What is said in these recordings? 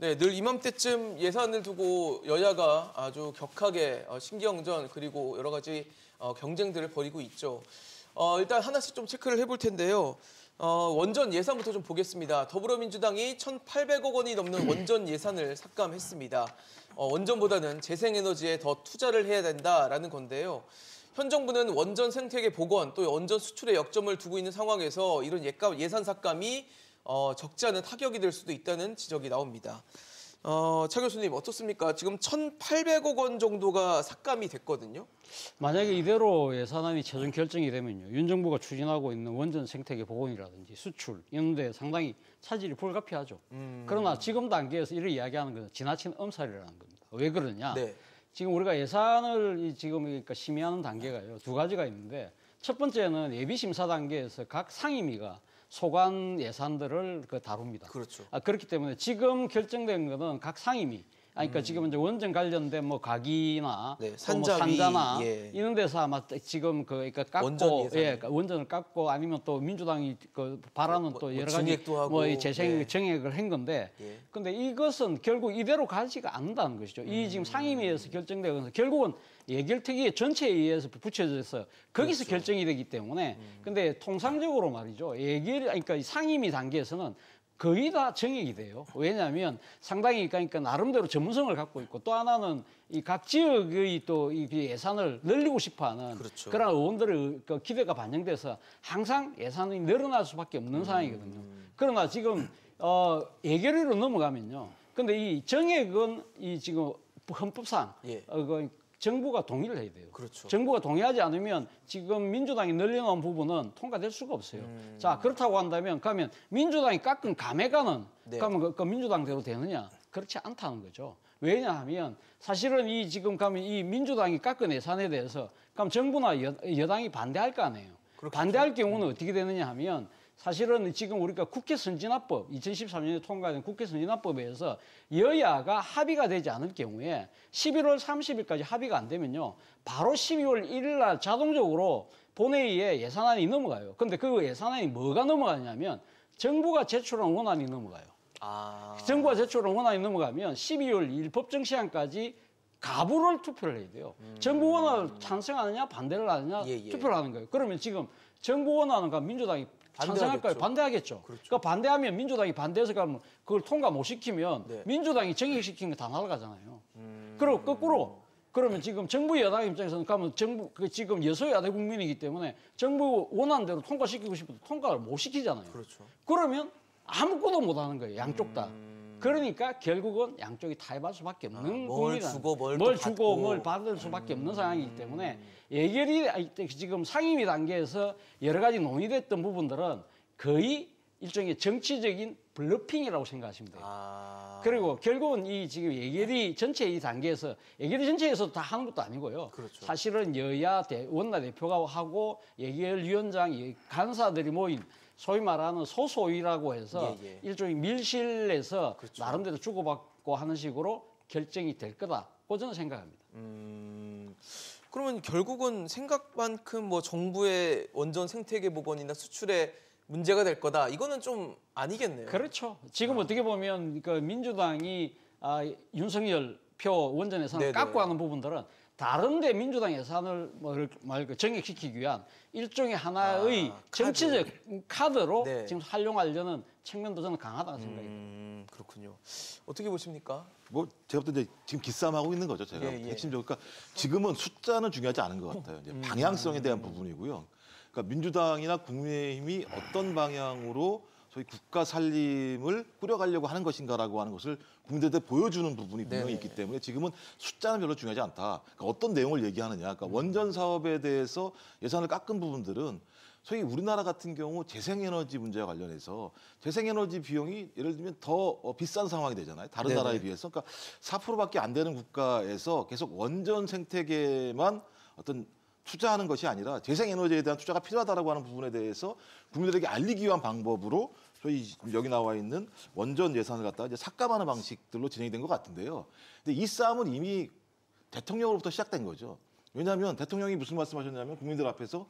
네, 늘 이맘때쯤 예산을 두고 여야가 아주 격하게 신경전 그리고 여러 가지 경쟁들을 벌이고 있죠. 일단 하나씩 좀 체크를 해볼 텐데요. 원전 예산부터 좀 보겠습니다. 더불어민주당이 1,800억 원이 넘는 원전 예산을 삭감했습니다. 원전보다는 재생에너지에 더 투자를 해야 된다라는 건데요. 현 정부는 원전 생태계 복원 또 원전 수출에 역점을 두고 있는 상황에서 이런 예산 삭감이 적지 않은 타격이 될 수도 있다는 지적이 나옵니다. 차 교수님 어떻습니까? 지금 1,800억 원 정도가 삭감이 됐거든요. 만약에 이대로 예산안이 최종 결정이 되면요. 윤 정부가 추진하고 있는 원전 생태계 복원이라든지 수출 이런 데 상당히 차질이 불가피하죠. 그러나 지금 단계에서 이를 이야기하는 것은 지나친 엄살이라는 겁니다. 왜 그러냐? 네. 지금 우리가 예산을 지금 그러니까 심의하는 단계가요. 두 가지가 있는데 첫 번째는 예비심사 단계에서 각 상임위가 소관 예산들을 다룹니다. 그렇죠. 그렇기 때문에 지금 결정된 거는 각 상임위. 그러니까 지금 이제 원전 관련된 뭐 가기나 네, 뭐 산자위, 산자나 예. 이런 데서 아마 지금 그러니까 깎고 원전 예산. 그러니까 원전을 깎고 아니면 또 민주당이 바라는 또 여러 가지 증액도 하고, 뭐 재생 예. 정액을 한 건데 예. 근데 이것은 결국 이대로 가지가 않는다는 것이죠. 이 지금 상임위에서 결정되어서 결국은 예결특위에 전체에 의해서 붙여져서 거기서 그렇죠. 결정이 되기 때문에 근데 통상적으로 말이죠. 그러니까 이 상임위 단계에서는 거의 다 정액이 돼요. 왜냐하면 상당히 그러니까 나름대로 전문성을 갖고 있고 또 하나는 이 각 지역의 또 이 예산을 늘리고 싶어하는 그렇죠. 그런 의원들의 그 기대가 반영돼서 항상 예산이 늘어날 수밖에 없는 상황이거든요. 그러나 지금 예결위로 넘어가면요. 근데 이 정액은 이 지금 헌법상 예. 정부가 동의를 해야 돼요. 그렇죠. 정부가 동의하지 않으면 지금 민주당이 늘려놓은 부분은 통과될 수가 없어요. 자, 그렇다고 한다면 그러면 민주당이 깎은 감액안은 네. 그러면 그 민주당대로 되느냐? 그렇지 않다는 거죠. 왜냐하면 사실은 이 지금 가면 이 민주당이 깎은 예산에 대해서 그럼 정부나 여당이 반대할 거 아니에요. 그렇겠죠. 반대할 경우는 어떻게 되느냐 하면 사실은 지금 우리가 국회 선진화법 2013년에 통과된 국회 선진화법에 의해서 여야가 합의가 되지 않을 경우에 11월 30일까지 합의가 안 되면요. 바로 12월 1일 날 자동적으로 본회의에 예산안이 넘어가요. 근데 그 예산안이 뭐가 넘어가냐면 정부가 제출한 원안이 넘어가요. 정부가 제출한 원안이 넘어가면 12월 2일 법정 시한까지 가부를 투표를 해야 돼요. 정부 원안을 찬성하느냐 반대를 하느냐 예. 투표를 하는 거예요. 그러면 지금 정부 원안은 민주당이 찬성할까요? 반대하겠죠. 그렇죠. 그러니까 반대하면 민주당이 반대해서 가면 그걸 통과 못 시키면 네. 민주당이 정액시킨 게 다 날아가잖아요. 그리고 거꾸로 그러면 지금 정부 여당 입장에서는 가면 지금 여소야대 국민이기 때문에 정부 원안대로 통과시키고 싶어도 통과를 못 시키잖아요. 그렇죠. 그러면 아무것도 못 하는 거예요. 양쪽 다. 그러니까 결국은 양쪽이 타협할 수밖에 없는 뭘 국민이라는 주고 뭘 뭘 또 주고 받고. 뭘 받을 수밖에 없는 상황이기 때문에 예결위 지금 상임위 단계에서 여러 가지 논의됐던 부분들은 거의 일종의 정치적인 블러핑이라고 생각하시면 돼요. 그리고 결국은 이 지금 예결위 전체 이 단계에서 예결위 전체에서 다 하는 것도 아니고요. 그렇죠. 사실은 여야 원내대표가 하고 예결위원장 간사들이 모인 소위 말하는 소소위라고 해서 예. 일종의 밀실에서 그렇죠. 나름대로 주고받고 하는 식으로 결정이 될 거다고 저는 생각합니다. 그러면 결국은 생각만큼 뭐 정부의 원전 생태계 복원이나 수출에 문제가 될 거다. 이거는 좀 아니겠네요. 그렇죠. 지금 어떻게 보면 그 민주당이 윤석열 표 원전 예산을 네네. 깎고 하는 부분들은 다른데 민주당 예산을 정액시키기 위한 일종의 하나의 정치적 카드로 네. 지금 활용하려는 측면도 저는 강하다고 생각합니다. 그렇군요. 어떻게 보십니까? 뭐 제가 볼 때 이제 지금 기싸움하고 있는 거죠. 제가 예. 핵심적으로 그러니까 지금은 숫자는 중요하지 않은 것 같아요. 이제 방향성에 대한 부분이고요. 그러니까 민주당이나 국민의힘이 어떤 방향으로 소위 국가 살림을 꾸려가려고 하는 것인가라고 하는 것을 국민들한테 보여주는 부분이 분명히 있기 때문에 지금은 숫자는 별로 중요하지 않다. 그러니까 어떤 내용을 얘기하느냐. 그러니까 원전 사업에 대해서 예산을 깎은 부분들은 소위 우리나라 같은 경우 재생에너지 문제와 관련해서 재생에너지 비용이 예를 들면 더 비싼 상황이 되잖아요. 다른 네네. 나라에 비해서. 그러니까 4%밖에 안 되는 국가에서 계속 원전 생태계만 어떤 투자하는 것이 아니라 재생에너지에 대한 투자가 필요하다라고 하는 부분에 대해서 국민들에게 알리기 위한 방법으로 저희 여기 나와 있는 원전 예산을 갖다가 이제 삭감하는 방식들로 진행이 된 것 같은데요. 근데 이 싸움은 이미 대통령으로부터 시작된 거죠. 왜냐하면 대통령이 무슨 말씀하셨냐면 국민들 앞에서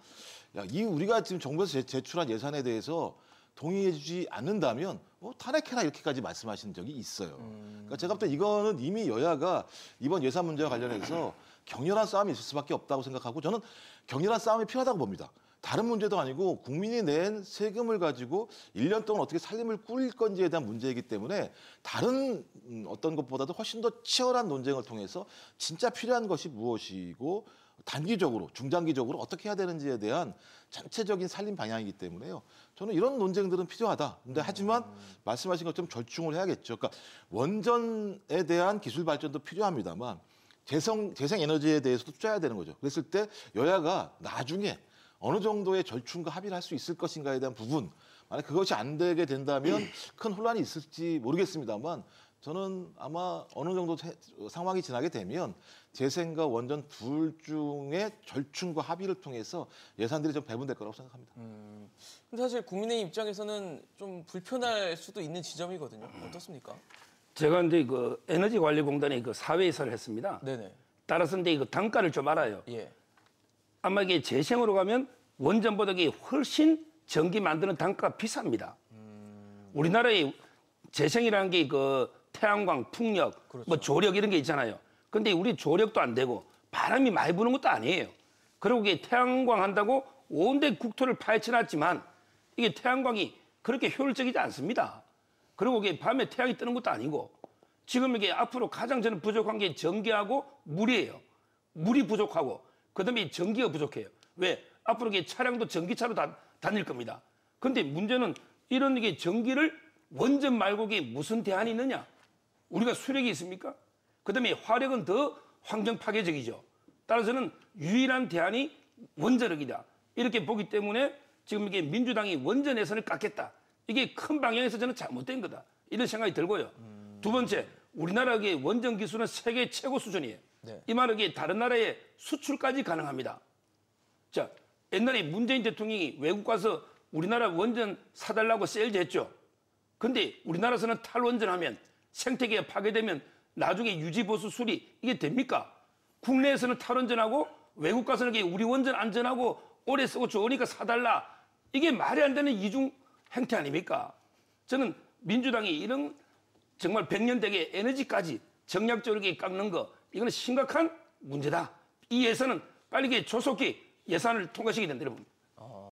야, 이 우리가 지금 정부에서 제출한 예산에 대해서 동의해주지 않는다면 탄핵해라 이렇게까지 말씀하신 적이 있어요. 그러니까 제가 볼 때 이거는 이미 여야가 이번 예산 문제와 관련해서 격렬한 싸움이 있을 수밖에 없다고 생각하고 저는 격렬한 싸움이 필요하다고 봅니다. 다른 문제도 아니고 국민이 낸 세금을 가지고 1년 동안 어떻게 살림을 꾸릴 건지에 대한 문제이기 때문에 다른 어떤 것보다도 훨씬 더 치열한 논쟁을 통해서 진짜 필요한 것이 무엇이고 단기적으로, 중장기적으로 어떻게 해야 되는지에 대한 전체적인 살림 방향이기 때문에요. 저는 이런 논쟁들은 필요하다. 근데 하지만 말씀하신 것처럼 절충을 해야겠죠. 그러니까 원전에 대한 기술 발전도 필요합니다만 재생에너지에 대해서도 투자해야 되는 거죠. 그랬을 때 여야가 나중에 어느 정도의 절충과 합의를 할 수 있을 것인가에 대한 부분, 만약 그것이 안 되게 된다면 큰 혼란이 있을지 모르겠습니다만 저는 아마 어느 정도 상황이 지나게 되면 재생과 원전 둘 중에 절충과 합의를 통해서 예산들이 좀 배분될 거라고 생각합니다. 근데 사실 국민의 입장에서는 좀 불편할 수도 있는 지점이거든요. 어떻습니까? 제가 이제 그 에너지관리공단에 그 사회이사를 했습니다. 네네. 따라서 이제 그 단가를 좀 알아요. 예. 아마 이게 재생으로 가면 원전보다 이게 훨씬 전기 만드는 단가가 비쌉니다. 우리나라의 재생이라는 게 그 태양광, 풍력, 그렇죠. 뭐 조력 이런 게 있잖아요. 근데 우리 조력도 안 되고 바람이 많이 부는 것도 아니에요. 그리고 이게 태양광 한다고 온데 국토를 파헤쳐놨지만 이게 태양광이 그렇게 효율적이지 않습니다. 그리고 이게 밤에 태양이 뜨는 것도 아니고 지금 이게 앞으로 가장 저는 부족한 게 전기하고 물이에요. 물이 부족하고 그다음에 전기가 부족해요. 왜? 앞으로 이게 차량도 전기차로 다닐 겁니다. 근데 문제는 이런 게 전기를 원전 말고 이게 무슨 대안이 있느냐? 우리가 수력이 있습니까? 그다음에 화력은 더 환경 파괴적이죠. 따라서는 유일한 대안이 원자력이다. 이렇게 보기 때문에 지금 이게 민주당이 원전 예산을 깎겠다. 이게 큰 방향에서 저는 잘못된 거다. 이런 생각이 들고요. 두 번째, 우리나라의 원전 기술은 세계 최고 수준이에요. 네. 이 말은 이게 다른 나라에 수출까지 가능합니다. 자, 옛날에 문재인 대통령이 외국 가서 우리나라 원전 사달라고 세일즈 했죠. 근데 우리나라에서는 탈원전하면 생태계가 파괴되면 나중에 유지보수 수리 이게 됩니까? 국내에서는 탈원전하고 외국 가서는 이게 우리 원전 안전하고 오래 쓰고 좋으니까 사달라. 이게 말이 안 되는 이중 행태 아닙니까? 저는 민주당이 이런 정말 100년대의 에너지까지 정략적으로 깎는 거 이거는 심각한 문제다. 이 예산은 빨리 조속히 예산을 통과시켜야 된다고 봅니다.